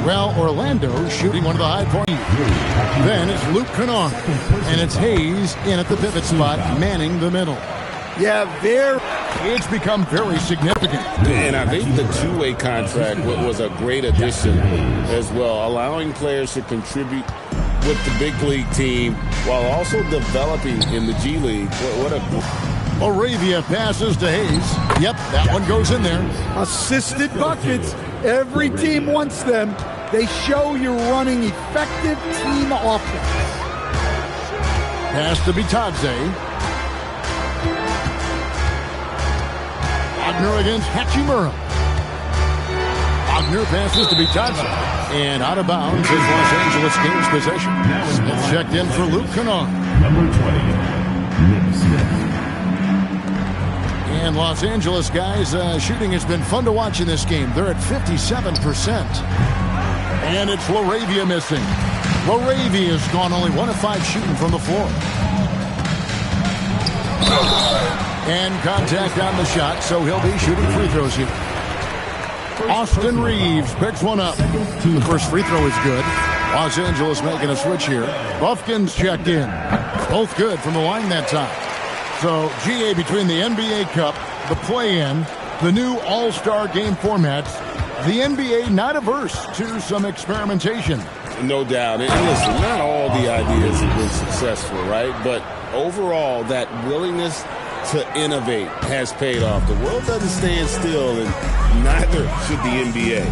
Well, Orlando shooting one of the high points. Then it's Luke Kennard, and it's Hayes in at the pivot spot, manning the middle. Yeah, it's become very significant. And I think the two-way contract was a great addition as well, allowing players to contribute with the big league team while also developing in the G League. What a Moravia passes to Hayes. Yep, that one goes in there. Assisted buckets. Every team wants them. They show you're running effective team offense. Pass to Bitadze. Wagner against Hachimura. Wagner passes to Bitadze. And out of bounds is Los Angeles Kings possession. Smith checked in for Luke Kennard. Number 20, Nick Smith. And Los Angeles guys, shooting has been fun to watch in this game. They're at 57%. And it's Laravia missing. Laravia has gone only 1 of 5 shooting from the floor. And contact on the shot, so he'll be shooting free throws here. Austin Reeves picks one up. The first free throw is good. Los Angeles making a switch here. Buffkin's checked in. Both good from the line that time. So, GA between the NBA Cup, the play-in, the new All-Star game formats, the NBA not averse to some experimentation. No doubt. And listen, not all the ideas have been successful, right? But overall, that willingness to innovate has paid off. The world doesn't stand still, and neither should the NBA.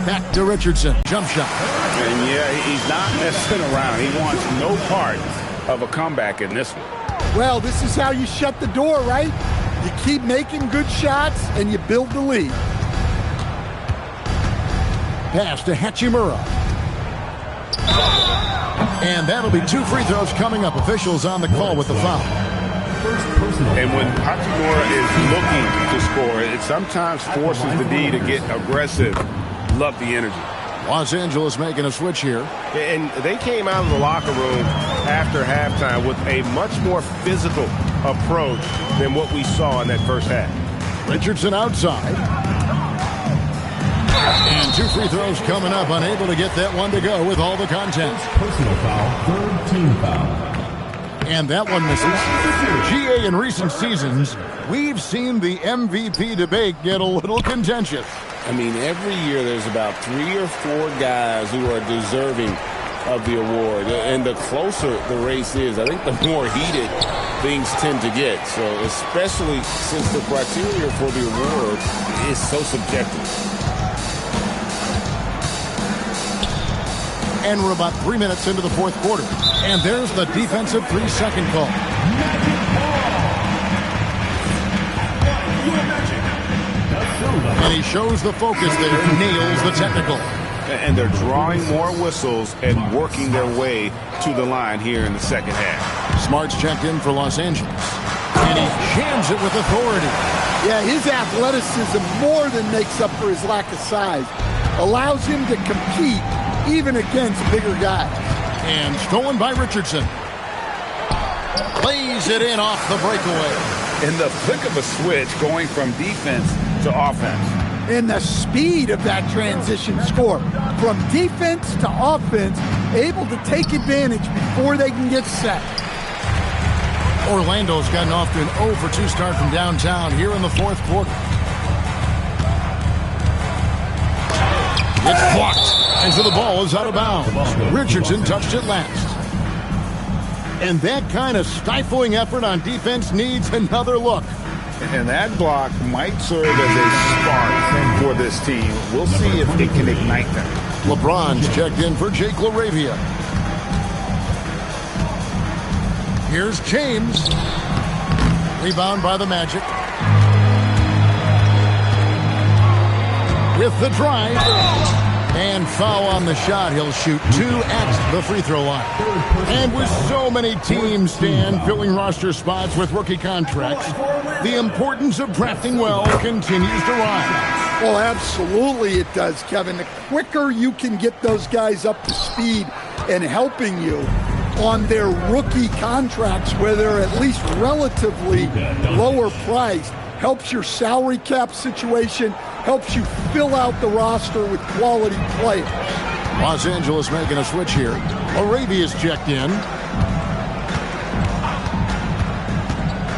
Back to Richardson. Jump shot. And yeah, he's not messing around. He wants no part of a comeback in this one. Well, this is how you shut the door, right? You keep making good shots and you build the lead. Pass to Hachimura. And that'll be 2 free throws coming up. Officials on the call with the foul. And when Hachimura is looking to score, it sometimes forces the D to get aggressive. Love the energy. Los Angeles making a switch here. And they came out of the locker room after halftime with a much more physical approach than what we saw in that first half. Richardson outside. And 2 free throws coming up. Unable to get that one to go with all the contact. Personal foul, third team foul. And that one misses. GA in recent seasons, we've seen the MVP debate get a little contentious. I mean, every year there's about 3 or 4 guys who are deserving of the award. And the closer the race is, I think the more heated things tend to get. So especially since the criteria for the award is so subjective. And we're about 3 minutes into the fourth quarter. And there's the defensive 3-second call. And he shows the focus there, nails the technical. And they're drawing more whistles and working their way to the line here in the second half. Smart's checked in for Los Angeles. And he jams it with authority. Yeah, his athleticism more than makes up for his lack of size. Allows him to compete even against bigger guys. And stolen by Richardson. Plays it in off the breakaway. In the flick of a switch, going from defense to offense. And the speed of that transition score. From defense to offense, able to take advantage before they can get set. Orlando's gotten off to an 0-for-2 start from downtown here in the fourth quarter. It's blocked. And so the ball is out of bounds. Richardson touched it last. And that kind of stifling effort on defense needs another look. And that block might serve as a spark for this team. We'll see if it can ignite them. LeBron's checked in for Jake LaRavia. Here's James. Rebound by the Magic. With the drive. And foul on the shot. He'll shoot 2 at the free throw line. And with so many teams, Stan, filling roster spots with rookie contracts, the importance of drafting well continues to rise. Well, absolutely it does, Kevin. The quicker you can get those guys up to speed and helping you on their rookie contracts where they're at least relatively lower priced, helps your salary cap situation, helps you fill out the roster with quality players. Los Angeles making a switch here. Arabia's checked in.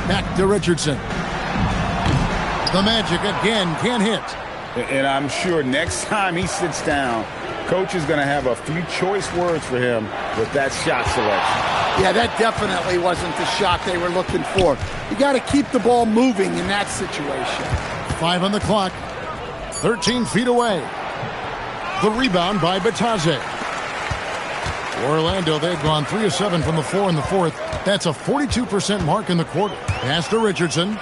Back to Richardson. The Magic again can't hit. And I'm sure next time he sits down, coach is going to have a few choice words for him with that shot selection. Yeah, that definitely wasn't the shot they were looking for. You got to keep the ball moving in that situation. 5 on the clock. 13 feet away. The rebound by Bataze. Orlando, they've gone 3 of 7 from the floor in the fourth. That's a 42% mark in the quarter. Pass to Richardson.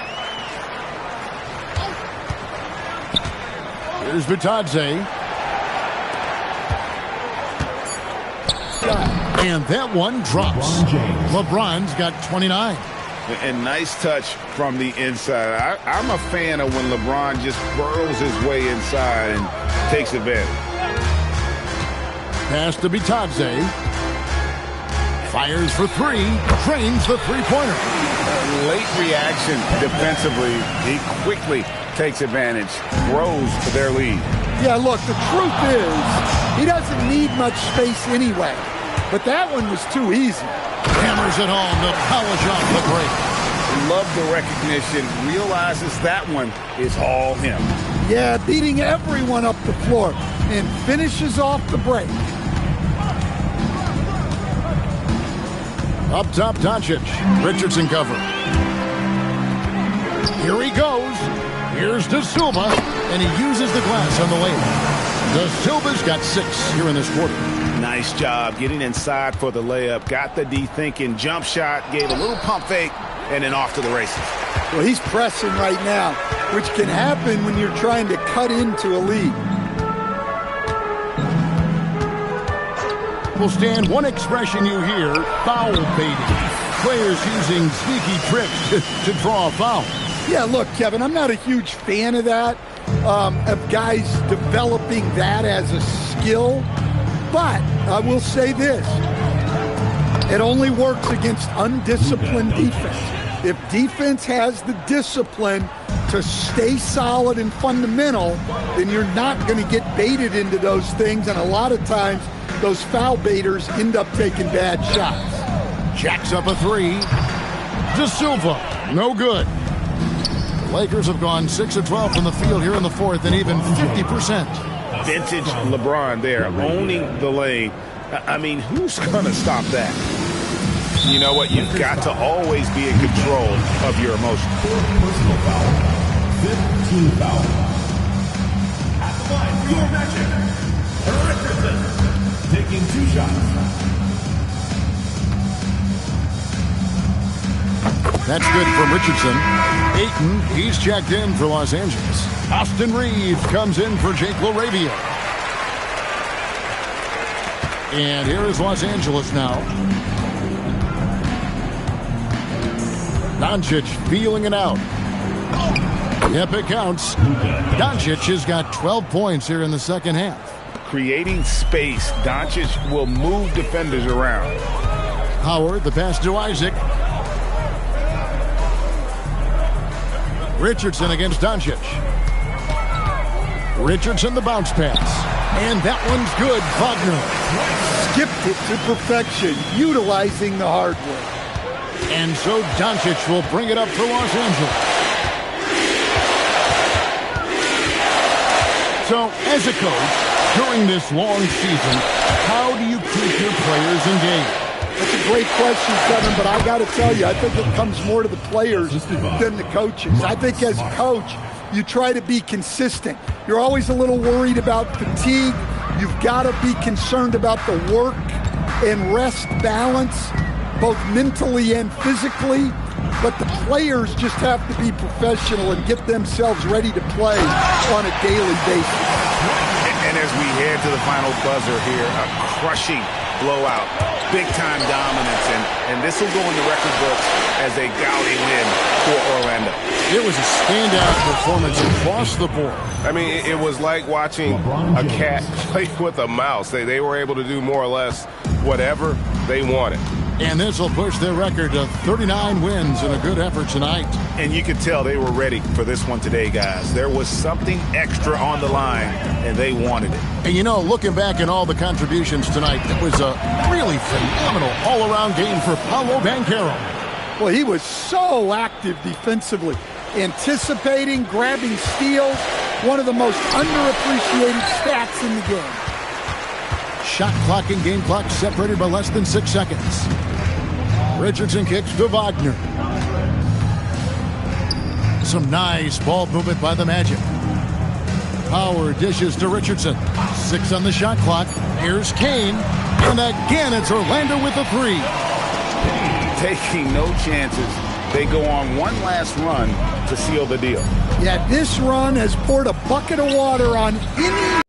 Here's Bataze. And that one drops. LeBron's got 29. And nice touch from the inside. I'm a fan of when LeBron just burrows his way inside and takes advantage. Pass to Bataze. Fires for 3. Drains the three-pointer. Late reaction defensively. He quickly takes advantage. Grows their lead. Yeah, look, the truth is he doesn't need much space anyway. But that one was too easy. Hammers it home to polish off the break. Love the recognition. Realizes that one is all him. Yeah, beating everyone up the floor and finishes off the break. Up top, Doncic. Richardson cover. Here he goes. Here's De Silva, and he uses the glass on the layup. De Silva's got 6 here in this quarter. Nice job getting inside for the layup. Got the D-thinking jump shot, gave a little pump fake, and then off to the races. Well, he's pressing right now, which can happen when you're trying to cut into a lead. Will stand one expression you hear, foul baiting. Players using sneaky tricks to draw a foul. Yeah, look, Kevin, I'm not a huge fan of that, of guys developing that as a skill. But I will say this, it only works against undisciplined defense. If defense has the discipline to stay solid and fundamental, then you're not going to get baited into those things, and a lot of times those foul baiters end up taking bad shots. Jacks up a 3. De Silva, no good. The Lakers have gone 6 of 12 from the field here in the fourth, and even 50%. Vintage LeBron there, owning the lane. I mean, who's going to stop that? You know what? You've got to always be in control of your emotions. 4th personal foul. 5th team foul. At the line for your Magic, Richardson, taking 2 shots. That's good from Richardson. Ayton, he's checked in for Los Angeles. Austin Reeves comes in for Jake LaRavia. And here is Los Angeles now. Doncic feeling it out. Yep, it counts. Doncic has got 12 points here in the second half. Creating space, Doncic will move defenders around. Howard, the pass to Isaac. Richardson against Doncic. Richardson, the bounce pass. And that one's good. Wagner skipped it to perfection, utilizing the hardware. And so Doncic will bring it up for Los Angeles. So, as a coach, during this long season, how do you keep your players engaged? That's a great question, Kevin, but I got to tell you, I think it comes more to the players than the coaches. I think as a coach, you try to be consistent. You're always a little worried about fatigue. You've got to be concerned about the work and rest balance, both mentally and physically. But the players just have to be professional and get themselves ready to play on a daily basis. And as we head to the final buzzer here, a crushing blowout, big-time dominance, and this will go in the record books as a gaudy win for Orlando. It was a standout performance across the board. I mean, it was like watching a cat play with a mouse. They were able to do more or less whatever they wanted. And this will push their record to 39 wins in a good effort tonight. And you could tell they were ready for this one today, guys. There was something extra on the line, and they wanted it. And you know, looking back at all the contributions tonight, it was a really phenomenal all-around game for Paolo Banchero. Well, he was so active defensively, anticipating, grabbing steals, one of the most underappreciated stats in the game. Shot clock and game clock separated by less than 6 seconds. Richardson kicks to Wagner. Some nice ball movement by the Magic. Power dishes to Richardson. 6 on the shot clock. Here's Kane. And again, it's Orlando with a 3. Taking no chances. They go on one last run to seal the deal. Yeah, this run has poured a bucket of water on any